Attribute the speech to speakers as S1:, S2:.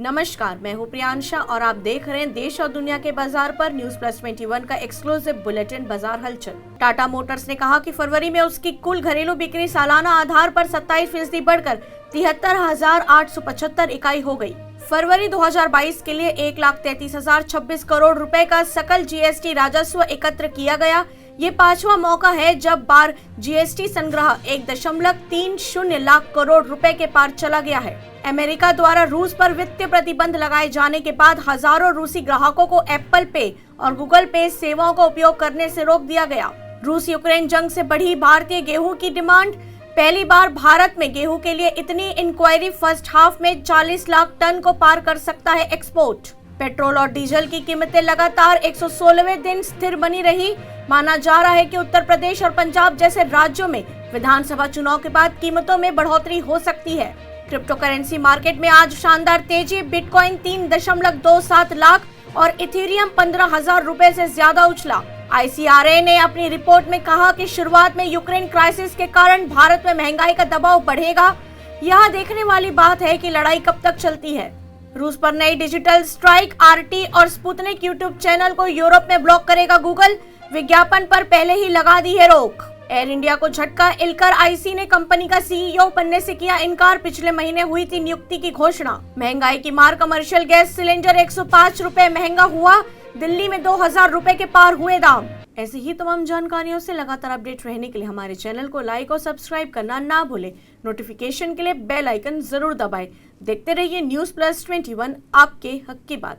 S1: नमस्कार, मैं हूं प्रियांशा और आप देख रहे हैं देश और दुनिया के बाजार पर न्यूज प्लस 21 का एक्सक्लूसिव बुलेटिन बाजार हलचल। टाटा मोटर्स ने कहा कि फरवरी में उसकी कुल घरेलू बिक्री सालाना आधार पर 27% बढ़कर 73,875 इकाई हो गई। फरवरी 2022 के लिए 1,33,026 करोड़ रुपए का सकल जीएसटी राजस्व एकत्र किया गया। ये पांचवा मौका है जब बार जीएसटी संग्रह 1.30 लाख करोड़ रुपए के पार चला गया है। अमेरिका द्वारा रूस पर वित्तीय प्रतिबंध लगाए जाने के बाद हजारों रूसी ग्राहकों को एप्पल पे और गूगल पे सेवाओं का उपयोग करने से रोक दिया गया। रूस यूक्रेन जंग से बढ़ी भारतीय गेहूं की डिमांड। पहली बार भारत में गेहूं के लिए इतनी इंक्वायरी फर्स्ट हाफ में 40 लाख टन को पार कर सकता है एक्सपोर्ट। पेट्रोल और डीजल की कीमतें लगातार 116वें दिन स्थिर बनी रही। माना जा रहा है कि उत्तर प्रदेश और पंजाब जैसे राज्यों में विधानसभा चुनाव के बाद कीमतों में बढ़ोतरी हो सकती है। क्रिप्टो करेंसी मार्केट में आज शानदार तेजी। बिटकॉइन 3.27 लाख और इथेरियम 15,000 रुपए से ज्यादा उछला। ICRA ने अपनी रिपोर्ट में कहा कि शुरुआत में यूक्रेन क्राइसिस के कारण भारत में महंगाई का दबाव बढ़ेगा। यह देखने वाली बात है कि लड़ाई कब तक चलती है। रूस पर नई डिजिटल स्ट्राइक। RT और स्पुतनिक यूट्यूब चैनल को यूरोप में ब्लॉक करेगा गूगल। विज्ञापन पर पहले ही लगा दी है रोक। एयर इंडिया को झटका। इल्कर आईसी ने कंपनी का CEO बनने से किया इनकार। पिछले महीने हुई थी नियुक्ति की घोषणा। महंगाई की मार। कमर्शियल गैस सिलेंडर 105 रुपए महंगा हुआ। दिल्ली में 2,000 रुपए के पार हुए दाम। ऐसी ही तमाम जानकारियों से लगातार अपडेट रहने के लिए हमारे चैनल को लाइक और सब्सक्राइब करना ना भूलें। नोटिफिकेशन के लिए बेल आइकन जरूर दबाएं। देखते रहिए न्यूज प्लस 21, आपके हक की बात।